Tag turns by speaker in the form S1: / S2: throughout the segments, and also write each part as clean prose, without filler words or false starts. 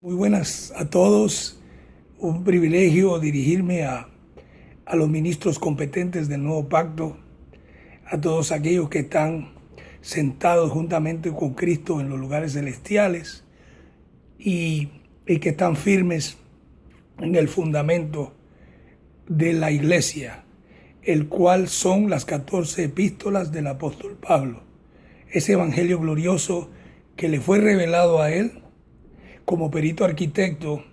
S1: Muy buenas a todos. Un privilegio dirigirme a los ministros competentes del nuevo pacto, a todos aquellos que están sentados juntamente con Cristo en los lugares celestiales y que están firmes en el fundamento de la iglesia, el cual son las 14 epístolas del apóstol Pablo. Ese evangelio glorioso que le fue revelado a él como perito arquitecto,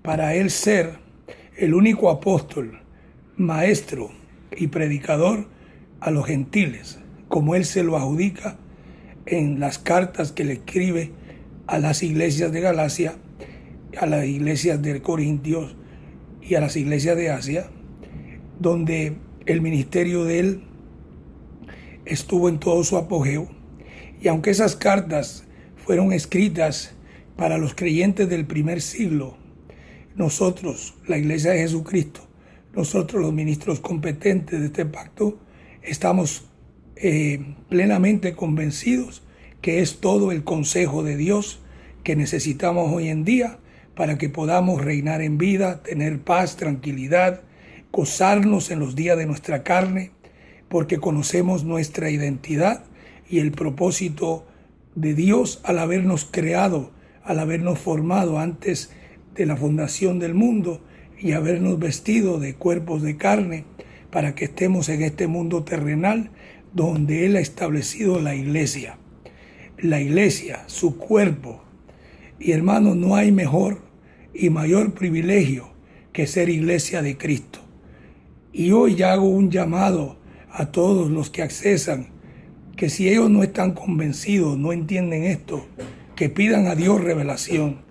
S1: para él ser el único apóstol, maestro y predicador a los gentiles, como él se lo adjudica en las cartas que le escribe a las iglesias de Galacia, a las iglesias de Corintios y a las iglesias de Asia, donde el ministerio de él estuvo en todo su apogeo. Y aunque esas cartas fueron escritas para los creyentes del primer siglo, nosotros, la Iglesia de Jesucristo, nosotros los ministros competentes de este pacto, estamos plenamente convencidos que es todo el consejo de Dios que necesitamos hoy en día para que podamos reinar en vida, tener paz, tranquilidad, gozarnos en los días de nuestra carne, porque conocemos nuestra identidad y el propósito de Dios al habernos creado, al habernos formado antes de la fundación del mundo y habernos vestido de cuerpos de carne para que estemos en este mundo terrenal donde Él ha establecido la iglesia, su cuerpo. Y hermanos, no hay mejor y mayor privilegio que ser iglesia de Cristo. Y hoy ya hago un llamado a todos los que accesan, que si ellos no están convencidos, no entienden esto, que pidan a Dios revelación,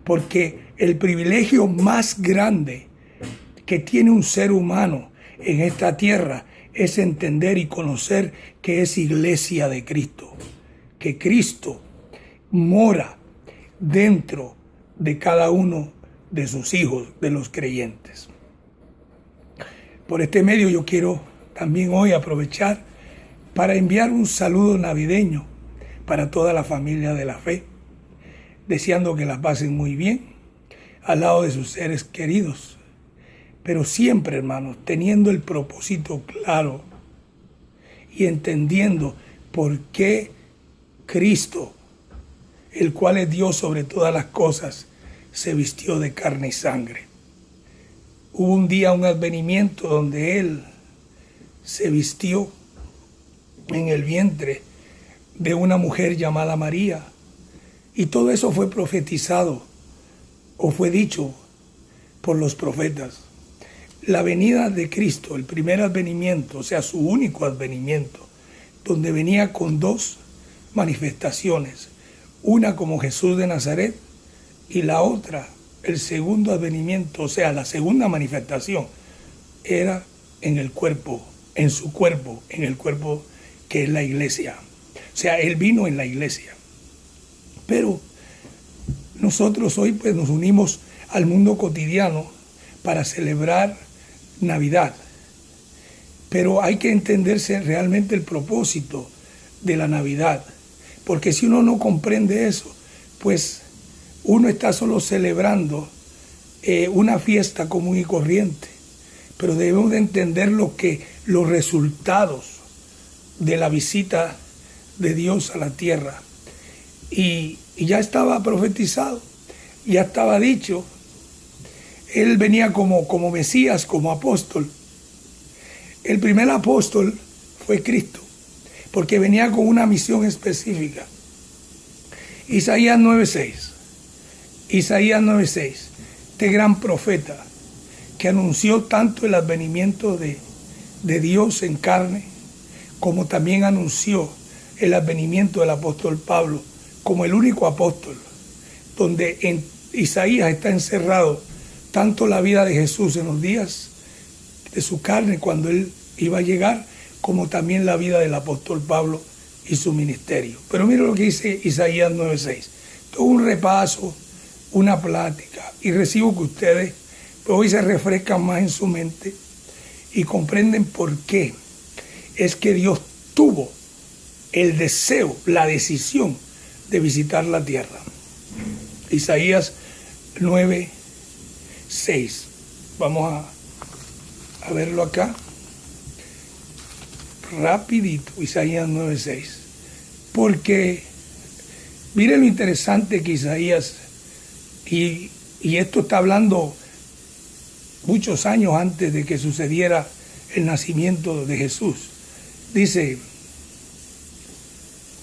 S1: porque el privilegio más grande que tiene un ser humano en esta tierra es entender y conocer que es iglesia de Cristo, que Cristo mora dentro de cada uno de sus hijos, de los creyentes. Por este medio yo quiero también hoy aprovechar para enviar un saludo navideño para toda la familia de la fe, deseando que la pasen muy bien al lado de sus seres queridos, pero siempre, hermanos, teniendo el propósito claro y entendiendo por qué Cristo, el cual es Dios sobre todas las cosas, se vistió de carne y sangre. Hubo un día, un advenimiento donde Él se vistió en el vientre de una mujer llamada María, y todo eso fue profetizado o fue dicho por los profetas. La venida de Cristo, el primer advenimiento, o sea, su único advenimiento, donde venía con dos manifestaciones, una como Jesús de Nazaret y la otra, el segundo advenimiento, o sea, la segunda manifestación, era en el cuerpo, en su cuerpo, en el cuerpo que es la iglesia. O sea, Él vino en la iglesia. Pero nosotros hoy pues nos unimos al mundo cotidiano para celebrar Navidad. Pero hay que entenderse realmente el propósito de la Navidad. Porque si uno no comprende eso, pues uno está solo celebrando una fiesta común y corriente. Pero debemos de entender los resultados de la visita de Dios a la tierra. Y ya estaba profetizado, ya estaba dicho. Él venía como Mesías, como apóstol. El primer apóstol fue Cristo, porque venía con una misión específica. Isaías 9:6, este gran profeta que anunció tanto el advenimiento de Dios en carne, como también anunció el advenimiento del apóstol Pablo como el único apóstol, donde en Isaías está encerrado tanto la vida de Jesús en los días de su carne cuando Él iba a llegar, como también la vida del apóstol Pablo y su ministerio. Pero mire lo que dice Isaías 9:6. Todo un repaso, una plática, y recibo que ustedes pues, hoy se refrescan más en su mente y comprenden por qué es que Dios tuvo el deseo, la decisión de visitar la tierra. Isaías 9, 6. Vamos a verlo acá. Rapidito, Isaías 9, 6. Porque, mire lo interesante que Isaías, y esto está hablando muchos años antes de que sucediera el nacimiento de Jesús. Dice,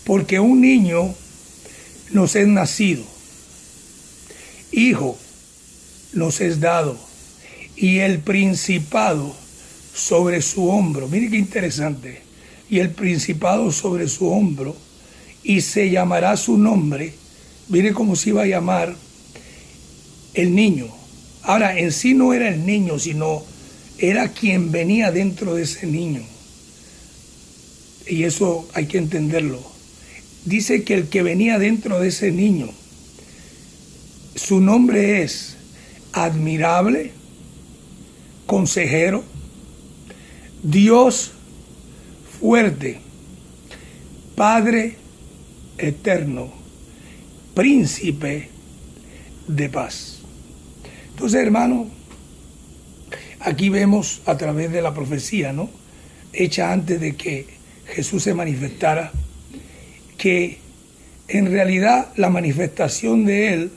S1: porque un niño nos es nacido, hijo nos es dado, y el principado sobre su hombro. Mire qué interesante. Y el principado sobre su hombro, y se llamará su nombre. Mire cómo se iba a llamar el niño. Ahora, en sí no era el niño, sino era quien venía dentro de ese niño. Y eso hay que entenderlo. Dice que el que venía dentro de ese niño, su nombre es admirable, consejero, Dios fuerte, Padre eterno, príncipe de paz. Entonces, hermano, aquí vemos a través de la profecía, ¿no?, hecha antes de que Jesús se manifestara, que en realidad la manifestación de él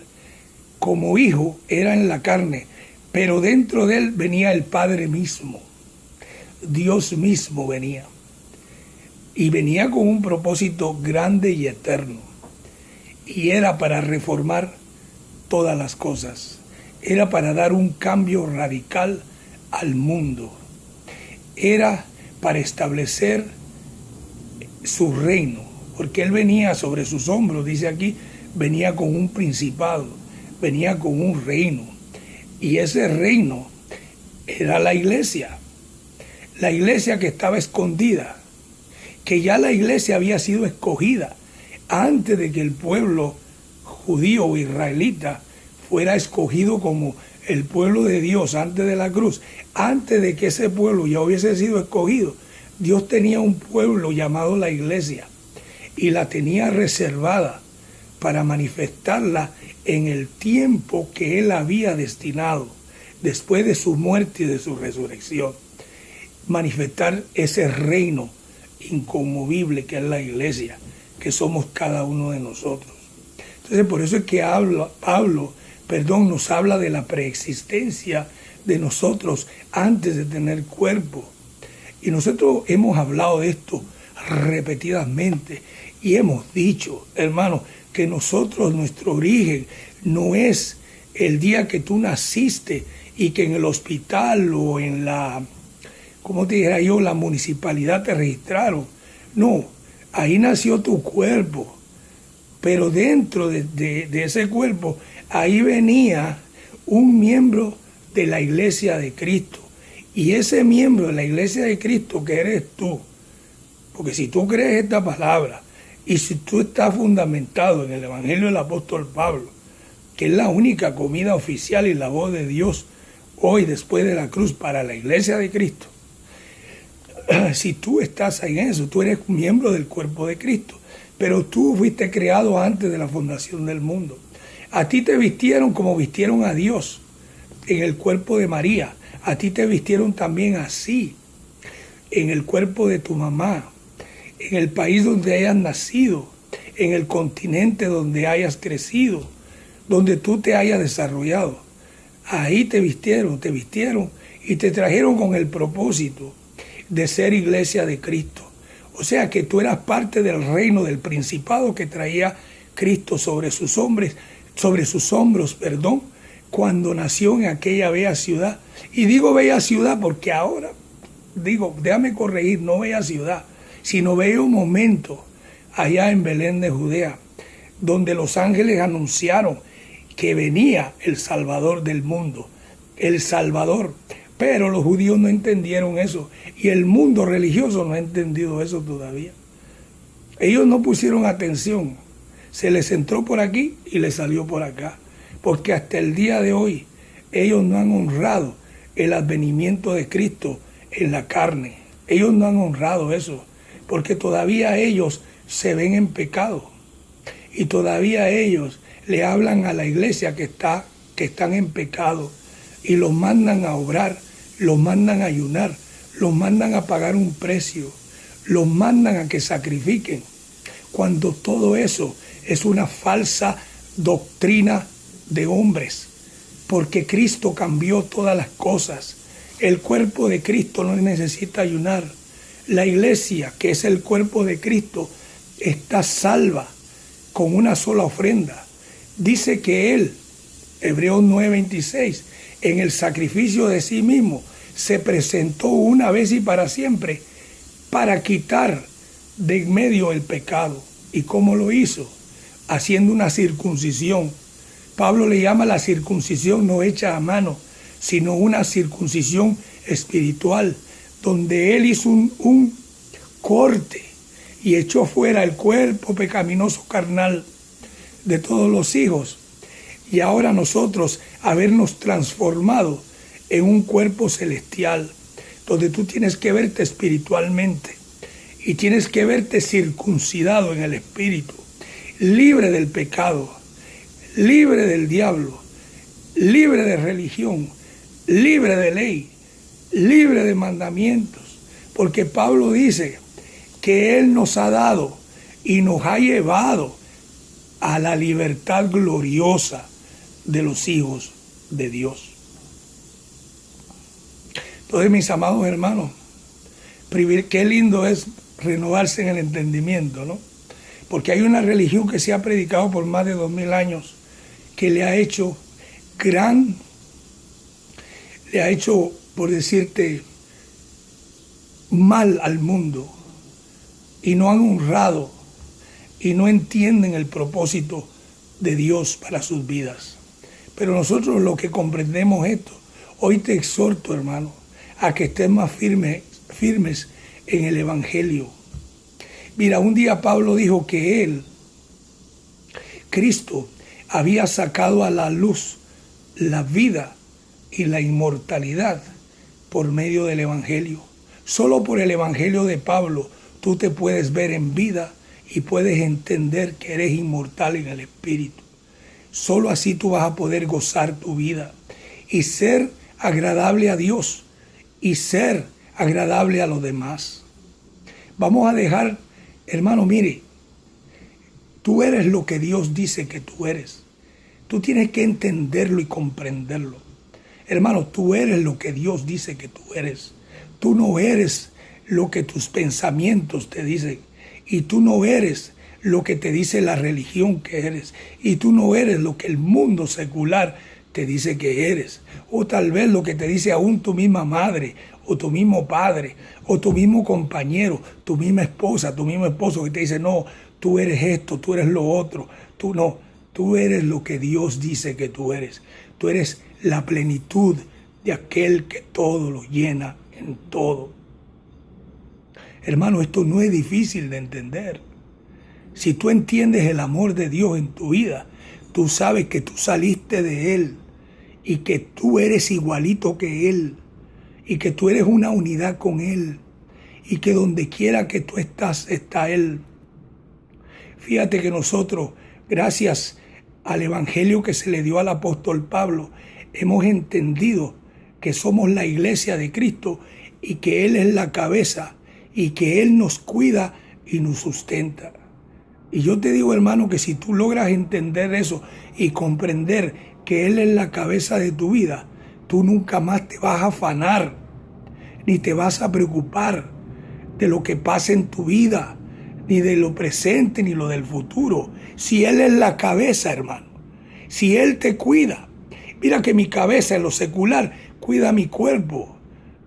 S1: como hijo era en la carne, pero dentro de él venía el Padre mismo, Dios mismo venía, y venía con un propósito grande y eterno, y era para reformar todas las cosas, era para dar un cambio radical al mundo, era para establecer su reino, porque él venía sobre sus hombros, dice aquí, venía con un principado, venía con un reino, y ese reino era la iglesia que estaba escondida, que ya la iglesia había sido escogida antes de que el pueblo judío o israelita fuera escogido como el pueblo de Dios antes de la cruz. Antes de que ese pueblo ya hubiese sido escogido, Dios tenía un pueblo llamado la iglesia y la tenía reservada para manifestarla en el tiempo que él había destinado después de su muerte y de su resurrección. Manifestar ese reino inconmovible que es la iglesia, que somos cada uno de nosotros. Entonces, por eso es que Pablo nos habla de la preexistencia de nosotros antes de tener cuerpo. Y nosotros hemos hablado de esto repetidamente y hemos dicho, hermanos, que nosotros, nuestro origen no es el día que tú naciste y que en el hospital o en la, como te dijera yo, la municipalidad te registraron. No, ahí nació tu cuerpo, pero dentro de ese cuerpo, ahí venía un miembro de la iglesia de Cristo. Y ese miembro de la iglesia de Cristo que eres tú, porque si tú crees esta palabra y si tú estás fundamentado en el Evangelio del apóstol Pablo, que es la única comida oficial y la voz de Dios hoy después de la cruz para la iglesia de Cristo, si tú estás en eso, tú eres miembro del cuerpo de Cristo, pero tú fuiste creado antes de la fundación del mundo. A ti te vistieron como vistieron a Dios en el cuerpo de María. A ti te vistieron también así, en el cuerpo de tu mamá, en el país donde hayas nacido, en el continente donde hayas crecido, donde tú te hayas desarrollado. Ahí te vistieron y te trajeron con el propósito de ser iglesia de Cristo. O sea que tú eras parte del reino, del principado que traía Cristo sobre sus hombros, cuando nació en aquella bella ciudad. Y digo bella ciudad porque ahora, déjame corregir, no bella ciudad, sino bello momento allá en Belén de Judea, donde los ángeles anunciaron que venía el Salvador del mundo, el Salvador. Pero los judíos no entendieron eso y el mundo religioso no ha entendido eso todavía. Ellos no pusieron atención, se les entró por aquí y les salió por acá, porque hasta el día de hoy ellos no han honrado el advenimiento de Cristo en la carne. Ellos no han honrado eso, porque todavía ellos se ven en pecado y todavía ellos le hablan a la iglesia que que están en pecado y los mandan a obrar, los mandan a ayunar, los mandan a pagar un precio, los mandan a que sacrifiquen, cuando todo eso es una falsa doctrina de hombres, porque Cristo cambió todas las cosas. El cuerpo de Cristo no necesita ayunar. La iglesia, que es el cuerpo de Cristo, está salva con una sola ofrenda. Dice que Él, Hebreos 9:26, en el sacrificio de sí mismo, se presentó una vez y para siempre para quitar de en medio el pecado. ¿Y cómo lo hizo? Haciendo una circuncisión. Pablo le llama la circuncisión no hecha a mano, sino una circuncisión espiritual, donde Él hizo un corte y echó fuera el cuerpo pecaminoso carnal de todos los hijos. Y ahora nosotros, habernos transformado en un cuerpo celestial, donde tú tienes que verte espiritualmente y tienes que verte circuncidado en el espíritu, libre del pecado, libre del diablo, libre de religión, libre de ley, libre de mandamientos, porque Pablo dice que Él nos ha dado y nos ha llevado a la libertad gloriosa de los hijos de Dios. Entonces, mis amados hermanos, qué lindo es renovarse en el entendimiento, ¿no? Porque hay una religión que se ha predicado por más de 2000 años que le ha hecho por decirte, mal al mundo, y no han honrado y no entienden el propósito de Dios para sus vidas. Pero nosotros los que comprendemos esto, hoy te exhorto, hermano, a que estés más firmes en el Evangelio. Mira, un día Pablo dijo que Cristo, había sacado a la luz la vida y la inmortalidad por medio del Evangelio. Solo por el Evangelio de Pablo tú te puedes ver en vida y puedes entender que eres inmortal en el Espíritu. Solo así tú vas a poder gozar tu vida y ser agradable a Dios y ser agradable a los demás. Vamos a dejar, hermano, mire, tú eres lo que Dios dice que tú eres. Tú tienes que entenderlo y comprenderlo. Hermano, tú eres lo que Dios dice que tú eres. Tú no eres lo que tus pensamientos te dicen. Y tú no eres lo que te dice la religión que eres. Y tú no eres lo que el mundo secular te dice que eres. O tal vez lo que te dice aún tu misma madre, o tu mismo padre, o tu mismo compañero, tu misma esposa, tu mismo esposo que te dice, no, tú eres esto, tú eres lo otro. Tú no, tú eres lo que Dios dice que tú eres. Tú eres la plenitud de aquel que todo lo llena en todo. Hermano, esto no es difícil de entender. Si tú entiendes el amor de Dios en tu vida, tú sabes que tú saliste de Él y que tú eres igualito que Él y que tú eres una unidad con Él y que donde quiera que tú estás, está Él. Fíjate que nosotros, gracias al Evangelio que se le dio al apóstol Pablo, hemos entendido que somos la iglesia de Cristo y que Él es la cabeza y que Él nos cuida y nos sustenta. Y yo te digo, hermano, que si tú logras entender eso y comprender que Él es la cabeza de tu vida, tú nunca más te vas a afanar, ni te vas a preocupar de lo que pasa en tu vida, ni de lo presente, ni lo del futuro. Si Él es la cabeza, hermano, si Él te cuida. Mira que mi cabeza en lo secular cuida mi cuerpo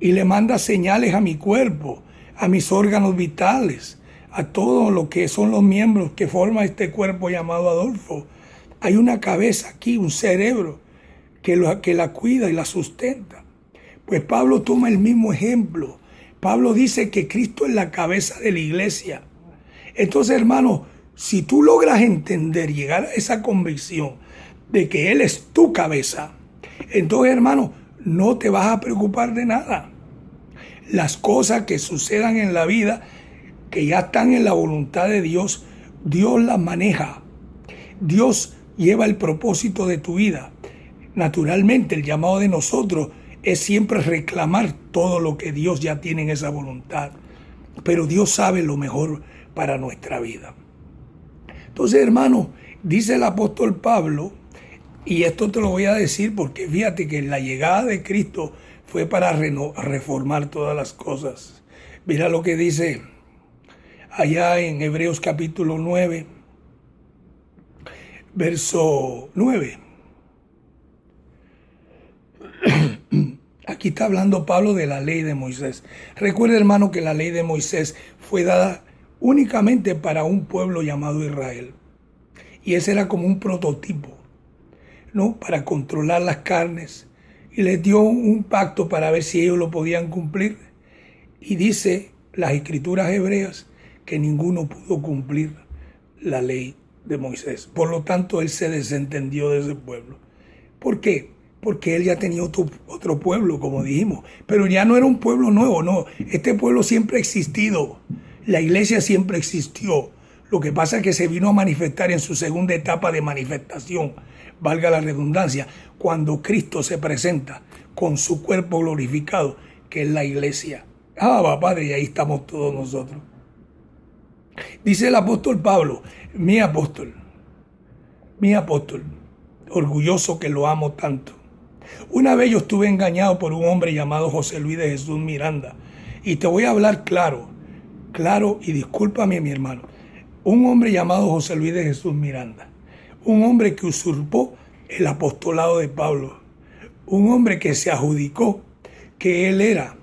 S1: y le manda señales a mi cuerpo, a mis órganos vitales, a todo lo que son los miembros que forman este cuerpo llamado Adolfo. Hay una cabeza aquí, un cerebro que la cuida y la sustenta. Pues Pablo toma el mismo ejemplo. Pablo dice que Cristo es la cabeza de la iglesia. Entonces, hermano, si tú logras entender, llegar a esa convicción de que Él es tu cabeza, entonces, hermano, no te vas a preocupar de nada. Las cosas que sucedan en la vida, que ya están en la voluntad de Dios, Dios las maneja. Dios lleva el propósito de tu vida. Naturalmente, el llamado de nosotros es siempre reclamar todo lo que Dios ya tiene en esa voluntad. Pero Dios sabe lo mejor para nuestra vida. Entonces, hermano, dice el apóstol Pablo, y esto te lo voy a decir porque fíjate que la llegada de Cristo fue para reformar todas las cosas. Mira lo que dice allá en Hebreos capítulo 9, verso 9. Aquí está hablando Pablo de la ley de Moisés. Recuerda, hermano, que la ley de Moisés fue dada únicamente para un pueblo llamado Israel. Y ese era como un prototipo, ¿no? Para controlar las carnes. Y les dio un pacto para ver si ellos lo podían cumplir. Y dice las escrituras hebreas que ninguno pudo cumplir la ley de Moisés. Por lo tanto, él se desentendió de ese pueblo. ¿Por qué? Porque él ya tenía otro pueblo, como dijimos. Pero ya no era un pueblo nuevo, no. Este pueblo siempre ha existido. La iglesia siempre existió. Lo que pasa es que se vino a manifestar en su segunda etapa de manifestación, valga la redundancia, cuando Cristo se presenta con su cuerpo glorificado, que es la iglesia. Padre, y ahí estamos todos nosotros. Dice el apóstol Pablo, mi apóstol, orgulloso que lo amo tanto. Una vez yo estuve engañado por un hombre llamado José Luis de Jesús Miranda. Y te voy a hablar claro, y discúlpame, mi hermano. Un hombre llamado José Luis de Jesús Miranda. Un hombre que usurpó el apostolado de Pablo. Un hombre que se adjudicó que él era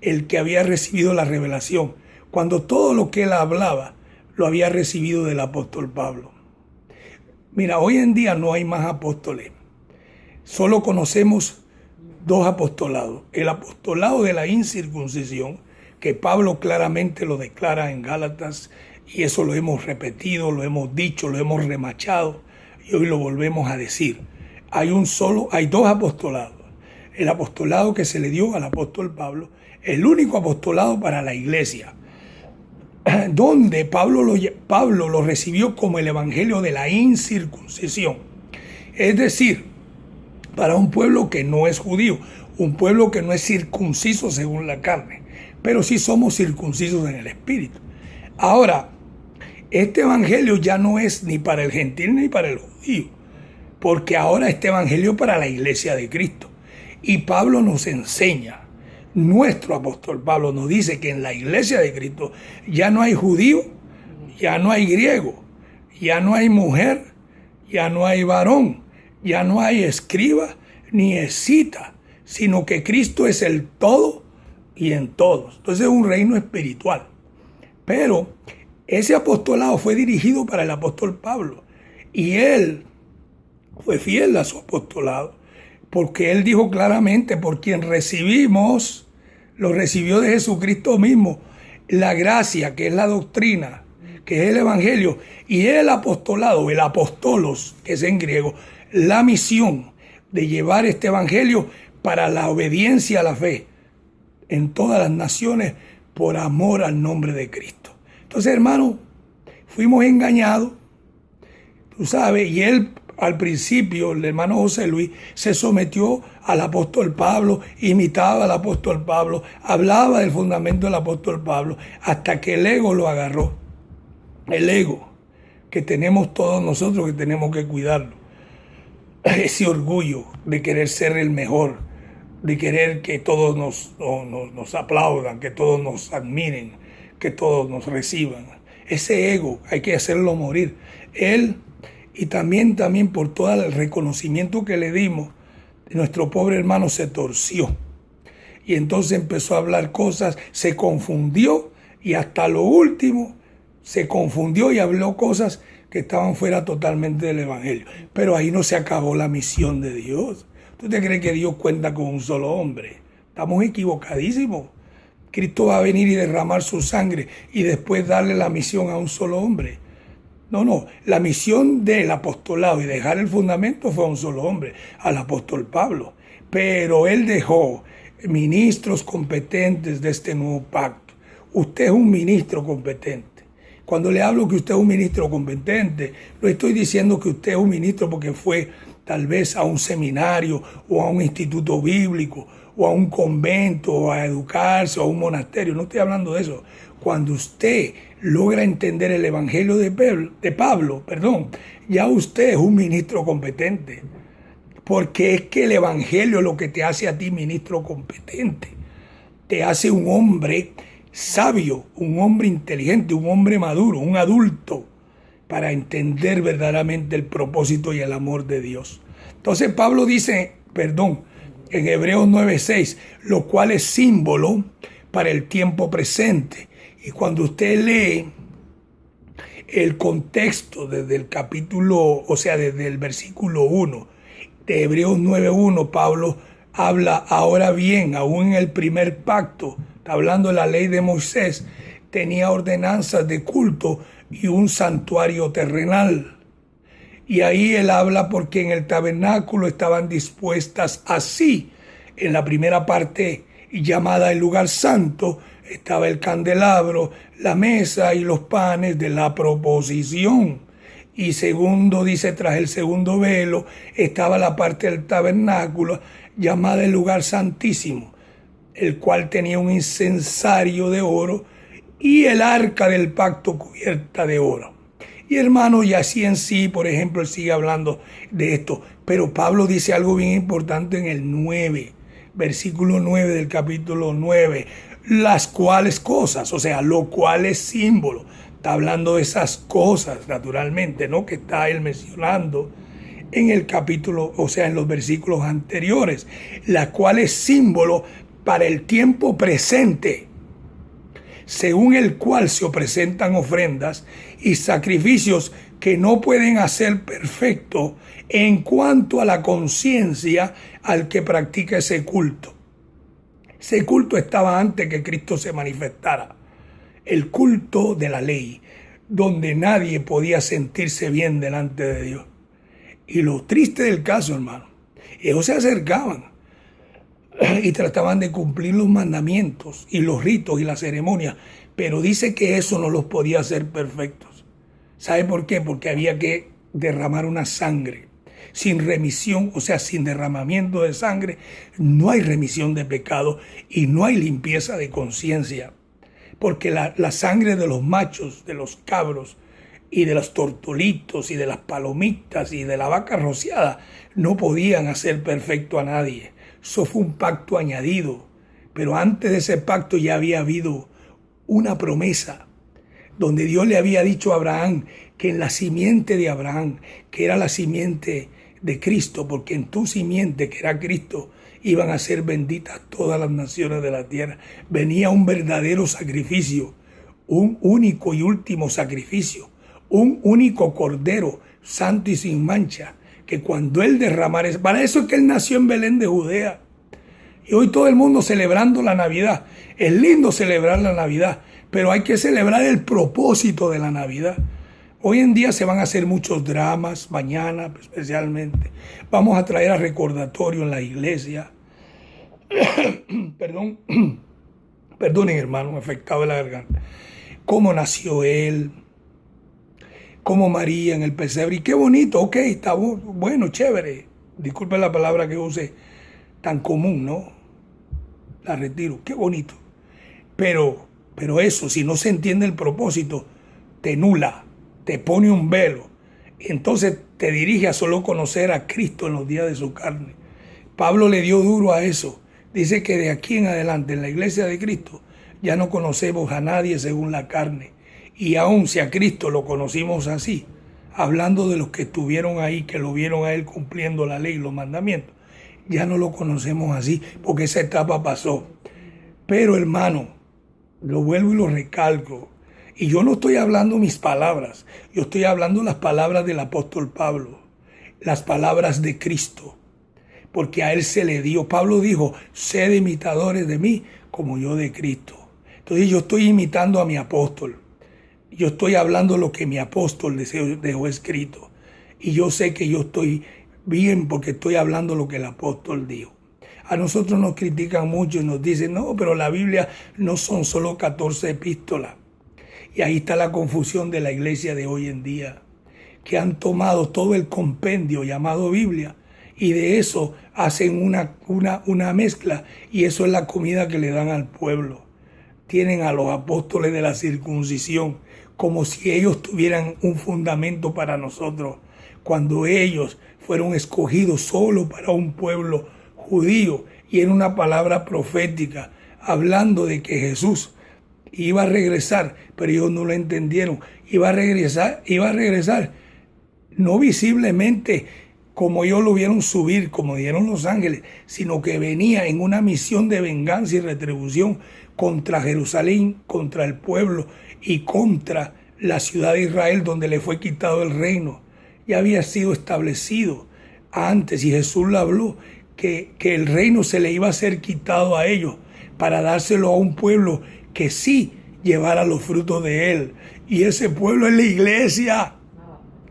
S1: el que había recibido la revelación, cuando todo lo que él hablaba lo había recibido del apóstol Pablo. Mira, hoy en día no hay más apóstoles. Solo conocemos dos apostolados. El apostolado de la incircuncisión, que Pablo claramente lo declara en Gálatas, y eso lo hemos repetido, lo hemos dicho, lo hemos remachado, y hoy lo volvemos a decir. Hay dos apostolados. El apostolado que se le dio al apóstol Pablo, el único apostolado para la iglesia, donde Pablo lo recibió como el evangelio de la incircuncisión. Es decir, para un pueblo que no es judío, un pueblo que no es circunciso según la carne, pero sí somos circuncisos en el espíritu. Ahora, este evangelio ya no es ni para el gentil ni para el judío, porque ahora este evangelio es para la iglesia de Cristo. Y Pablo nos enseña, nuestro apóstol Pablo nos dice que en la iglesia de Cristo ya no hay judío, ya no hay griego, ya no hay mujer, ya no hay varón, ya no hay escriba ni escita, sino que Cristo es el todo y en todos. Entonces es un reino espiritual. Pero ese apostolado fue dirigido para el apóstol Pablo y él fue fiel a su apostolado, porque él dijo claramente, por quien recibimos, lo recibió de Jesucristo mismo, la gracia, que es la doctrina, que es el evangelio, y el apostolado, el apostolos, que es en griego, la misión de llevar este evangelio para la obediencia a la fe en todas las naciones por amor al nombre de Cristo. Entonces, hermano, fuimos engañados, tú sabes, y él al principio, el hermano José Luis, se sometió al apóstol Pablo, imitaba al apóstol Pablo, hablaba del fundamento del apóstol Pablo, hasta que el ego lo agarró. El ego que tenemos todos nosotros, que tenemos que cuidarlo. Ese orgullo de querer ser el mejor, de querer que todos nos aplaudan, que todos nos admiren, que todos nos reciban. Ese ego hay que hacerlo morir. Él, y también por todo el reconocimiento que le dimos, nuestro pobre hermano se torció. Y entonces empezó a hablar cosas, se confundió y hasta lo último se confundió y habló cosas que estaban fuera totalmente del evangelio. Pero ahí no se acabó la misión de Dios. ¿Tú te crees que Dios cuenta con un solo hombre? Estamos equivocadísimos. Cristo va a venir y derramar su sangre y después darle la misión a un solo hombre. No, la misión del apostolado y dejar el fundamento fue a un solo hombre, al apóstol Pablo. Pero él dejó ministros competentes de este nuevo pacto. Usted es un ministro competente. Cuando le hablo que usted es un ministro competente, no estoy diciendo que usted es un ministro porque fue tal vez a un seminario o a un instituto bíblico o a un convento o a educarse o a un monasterio. No estoy hablando de eso. Cuando usted logra entender el evangelio de Pablo, ya usted es un ministro competente. Porque es que el evangelio es lo que te hace a ti ministro competente. Te hace un hombre sabio, un hombre inteligente, un hombre maduro, un adulto, para entender verdaderamente el propósito y el amor de Dios. Entonces Pablo dice, en Hebreos 9:6, lo cual es símbolo para el tiempo presente. Y cuando usted lee el contexto desde el capítulo, o sea, desde el versículo 1 de Hebreos 9:1, Pablo habla, ahora bien, aún en el primer pacto, está hablando de la ley de Moisés, tenía ordenanzas de culto y un santuario terrenal. Y ahí él habla porque en el tabernáculo estaban dispuestas así. En la primera parte, llamada el lugar santo, estaba el candelabro, la mesa y los panes de la proposición. Y segundo, dice, tras el segundo velo, estaba la parte del tabernáculo, llamada el lugar santísimo, el cual tenía un incensario de oro y el arca del pacto cubierta de oro. Y hermano, y así en sí, por ejemplo, él sigue hablando de esto. Pero Pablo dice algo bien importante en el 9, versículo 9 del capítulo 9. Las cuales cosas, o sea, lo cual es símbolo. Está hablando de esas cosas, naturalmente, ¿no? Que está él mencionando en el capítulo, o sea, en los versículos anteriores. La cual es símbolo para el tiempo presente, según el cual se presentan ofrendas y sacrificios que no pueden hacer perfecto en cuanto a la conciencia al que practica ese culto. Ese culto estaba antes que Cristo se manifestara. El culto de la ley, donde nadie podía sentirse bien delante de Dios. Y lo triste del caso, hermano, ellos se acercaban y trataban de cumplir los mandamientos y los ritos y las ceremonias, pero dice que eso no los podía hacer perfectos. ¿Sabe por qué? Porque había que derramar una sangre. Sin remisión, o sea, sin derramamiento de sangre, no hay remisión de pecado y no hay limpieza de conciencia. Porque la sangre de los machos, de los cabros y de los tortolitos y de las palomitas y de la vaca rociada no podían hacer perfecto a nadie. Eso fue un pacto añadido. Pero antes de ese pacto ya había habido una promesa donde Dios le había dicho a Abraham que en la simiente de Abraham, que era la simiente de Cristo, porque en tu simiente, que era Cristo, iban a ser benditas todas las naciones de la tierra. Venía un verdadero sacrificio, un único y último sacrificio, un único cordero, santo y sin mancha, que cuando él derramara, para eso es que él nació en Belén de Judea. Y hoy todo el mundo celebrando la Navidad. Es lindo celebrar la Navidad, pero hay que celebrar el propósito de la Navidad. Hoy en día se van a hacer muchos dramas, mañana especialmente. Vamos a traer a recordatorio en la iglesia. Perdonen hermano, me afectaba la garganta. Cómo nació él, cómo María en el pesebre. Y qué bonito, ok, está bueno, chévere. Disculpen la palabra que use tan común, ¿no? La retiro, qué bonito. Pero eso, si no se entiende el propósito, te nula, te pone un velo. Y entonces te dirige a solo conocer a Cristo en los días de su carne. Pablo le dio duro a eso. Dice que de aquí en adelante, en la iglesia de Cristo, ya no conocemos a nadie según la carne. Y aun si a Cristo lo conocimos así, hablando de los que estuvieron ahí, que lo vieron a él cumpliendo la ley y los mandamientos, ya no lo conocemos así, porque esa etapa pasó. Pero hermano, lo vuelvo y lo recalco, y yo no estoy hablando mis palabras, yo estoy hablando las palabras del apóstol Pablo, las palabras de Cristo, porque a él se le dio. Pablo dijo, sed imitadores de mí como yo de Cristo. Entonces yo estoy imitando a mi apóstol, yo estoy hablando lo que mi apóstol dejó escrito, y yo sé que yo estoy bien porque estoy hablando lo que el apóstol dijo. A nosotros nos critican mucho y nos dicen, no, pero la Biblia no son solo 14 epístolas. Y ahí está la confusión de la iglesia de hoy en día. que han tomado todo el compendio llamado Biblia y de eso hacen una mezcla, y eso es la comida que le dan al pueblo. Tienen a los apóstoles de la circuncisión como si ellos tuvieran un fundamento para nosotros, cuando ellos fueron escogidos solo para un pueblo judío, y era una palabra profética hablando de que Jesús iba a regresar, pero ellos no lo entendieron. Iba a regresar no visiblemente como ellos lo vieron subir, como dieron los ángeles, sino que venía en una misión de venganza y retribución contra Jerusalén, contra el pueblo y contra la ciudad de Israel, donde le fue quitado el reino. Ya había sido establecido antes, y Jesús le habló que el reino se le iba a ser quitado a ellos para dárselo a un pueblo que sí llevara los frutos de él. Y ese pueblo es la iglesia.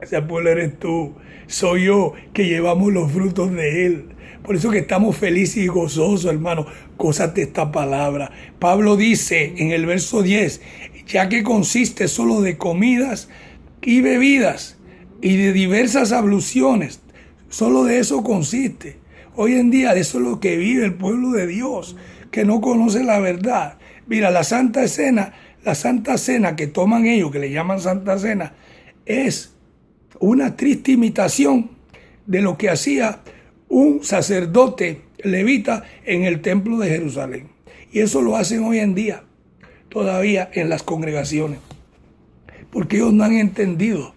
S1: Ese pueblo eres tú, soy yo, que llevamos los frutos de él. Por eso que estamos felices y gozosos, hermano. Gózate esta palabra. Pablo dice en el verso 10, ya que consiste solo de comidas y bebidas y de diversas abluciones, solo de eso consiste. Hoy en día de eso es lo que vive el pueblo de Dios, que no conoce la verdad. Mira, la Santa Cena que toman ellos, que le llaman Santa Cena, es una triste imitación de lo que hacía un sacerdote levita en el templo de Jerusalén. Y eso lo hacen hoy en día, todavía en las congregaciones. Porque ellos no han entendido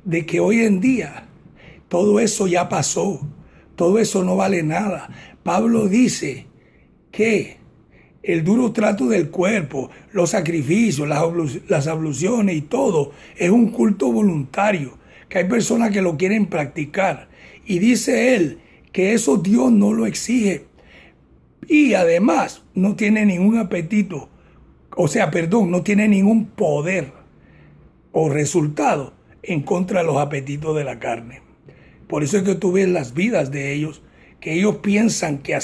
S1: de que hoy en día todo eso ya pasó, todo eso no vale nada. Pablo dice que el duro trato del cuerpo, los sacrificios, las abluciones y todo es un culto voluntario, que hay personas que lo quieren practicar. Y dice él que eso Dios no lo exige. Y además no tiene ningún apetito, no tiene ningún poder o resultado en contra de los apetitos de la carne. Por eso es que tú ves las vidas de ellos, que ellos piensan que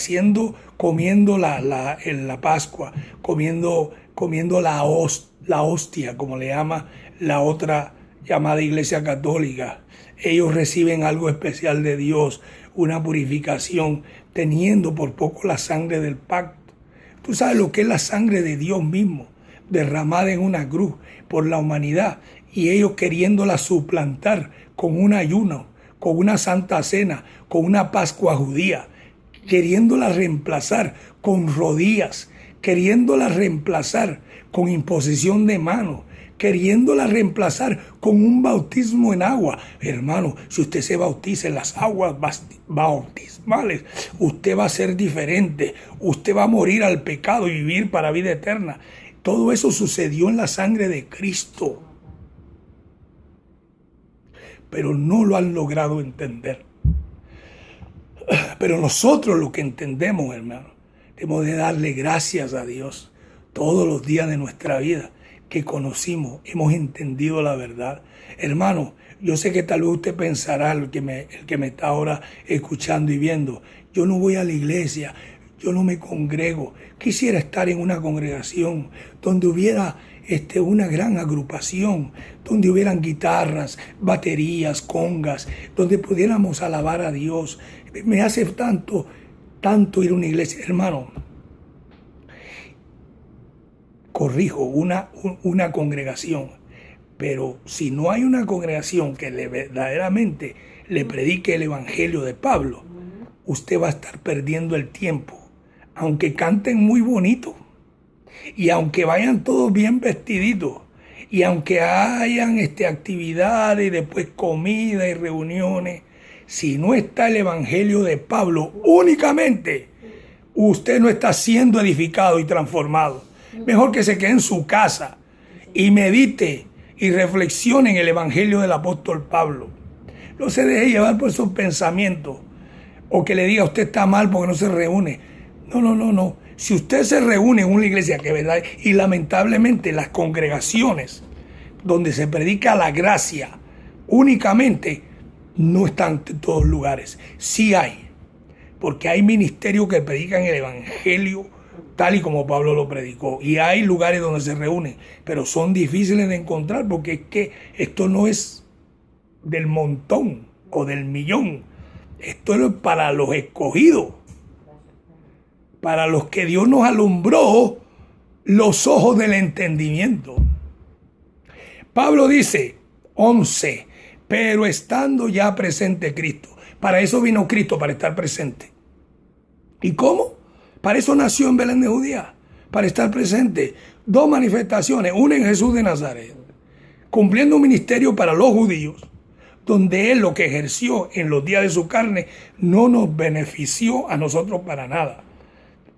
S1: comiendo la Pascua, comiendo la hostia, como le llama la otra llamada Iglesia Católica, ellos reciben algo especial de Dios, una purificación, teniendo por poco la sangre del pacto. Tú sabes lo que es la sangre de Dios mismo, derramada en una cruz por la humanidad, y ellos queriéndola suplantar con un ayuno, con una Santa Cena, con una Pascua judía, queriéndola reemplazar con rodillas, queriéndola reemplazar con imposición de manos, queriéndola reemplazar con un bautismo en agua. Hermano, si usted se bautiza en las aguas bautismales, usted va a ser diferente, usted va a morir al pecado y vivir para vida eterna. Todo eso sucedió en la sangre de Cristo, pero no lo han logrado entender. Pero nosotros lo que entendemos, hermano, debemos de darle gracias a Dios todos los días de nuestra vida, que conocimos, hemos entendido la verdad. Hermano, yo sé que tal vez usted pensará, el que me está ahora escuchando y viendo, yo no voy a la iglesia, yo no me congrego. Quisiera estar en una congregación donde hubiera una gran agrupación, donde hubieran guitarras, baterías, congas, donde pudiéramos alabar a Dios. Me hace tanto ir a una iglesia, hermano. Corrijo, una congregación, pero si no hay una congregación que verdaderamente le predique el evangelio de Pablo, usted va a estar perdiendo el tiempo, aunque canten muy bonito, y aunque vayan todos bien vestiditos, y aunque hayan actividades y después comida y reuniones. Si no está el evangelio de Pablo únicamente, usted no está siendo edificado y transformado. Mejor que se quede en su casa y medite y reflexione en el evangelio del apóstol Pablo. No se deje llevar por sus pensamientos, o que le diga usted está mal porque no se reúne. No. Si usted se reúne en una iglesia, que es verdad, y lamentablemente las congregaciones donde se predica la gracia únicamente no están en todos lugares. Sí hay, porque hay ministerios que predican el evangelio tal y como Pablo lo predicó, y hay lugares donde se reúnen, pero son difíciles de encontrar, porque es que esto no es del montón o del millón. Esto es para los escogidos, para los que Dios nos alumbró los ojos del entendimiento. Pablo dice, 11, pero estando ya presente Cristo. Para eso vino Cristo, para estar presente. ¿Y cómo? Para eso nació en Belén de Judea, para estar presente. Dos manifestaciones, una en Jesús de Nazaret, cumpliendo un ministerio para los judíos, donde Él lo que ejerció en los días de su carne no nos benefició a nosotros para nada.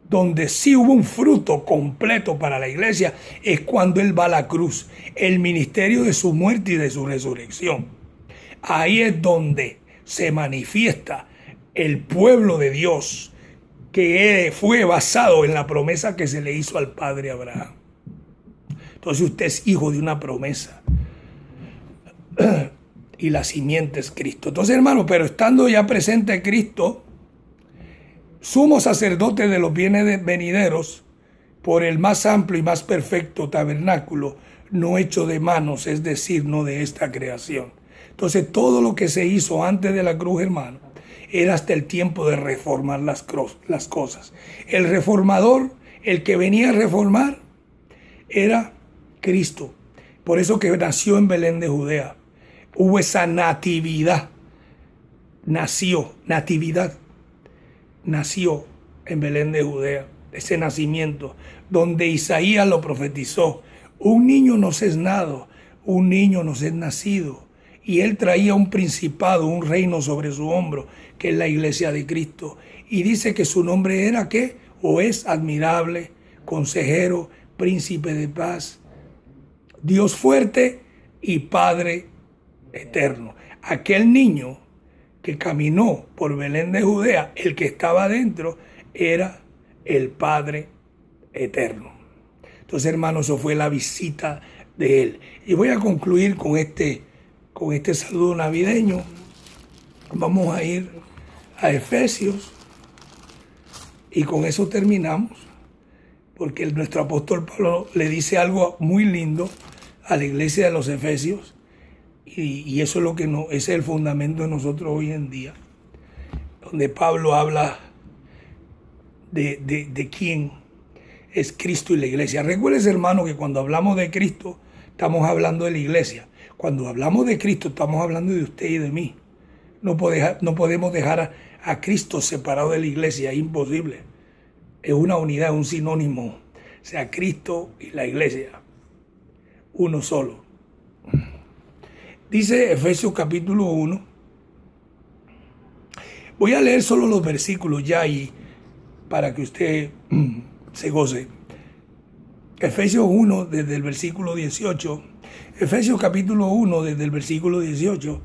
S1: Donde sí hubo un fruto completo para la iglesia es cuando Él va a la cruz, el ministerio de su muerte y de su resurrección. Ahí es donde se manifiesta el pueblo de Dios, que fue basado en la promesa que se le hizo al padre Abraham. Entonces usted es hijo de una promesa. Y la simiente es Cristo. Entonces, hermano, pero estando ya presente Cristo, sumo sacerdote de los bienes venideros, por el más amplio y más perfecto tabernáculo, no hecho de manos, es decir, no de esta creación. Entonces, todo lo que se hizo antes de la cruz, hermano, era hasta el tiempo de reformar las cosas. El reformador, el que venía a reformar, era Cristo. Por eso que nació en Belén de Judea. Hubo esa natividad. Nació en Belén de Judea. Ese nacimiento, donde Isaías lo profetizó. Un niño nos es dado, un niño nos es nacido. Y él traía un principado, un reino sobre su hombro, que es la iglesia de Cristo. Y dice que su nombre era, ¿qué? O es admirable, consejero, príncipe de paz, Dios fuerte y Padre eterno. Aquel niño que caminó por Belén de Judea, el que estaba adentro, era el Padre eterno. Entonces, hermanos, eso fue la visita de él. Y voy a concluir con este saludo navideño. Vamos a ir a Efesios y con eso terminamos, porque nuestro apóstol Pablo le dice algo muy lindo a la iglesia de los Efesios, y eso es lo que ese es el fundamento de nosotros hoy en día, donde Pablo habla de quién es Cristo y la iglesia. Recuerden, hermano, que cuando hablamos de Cristo estamos hablando de la iglesia. Cuando hablamos de Cristo estamos hablando de usted y de mí. No podemos dejar a Cristo separado de la iglesia, es imposible. Es una unidad, un sinónimo. O sea, Cristo y la iglesia, uno solo. Dice Efesios capítulo 1. Voy a leer solo los versículos ya y para que usted se goce. Efesios 1 desde el versículo 18. Efesios capítulo 1 desde el versículo 18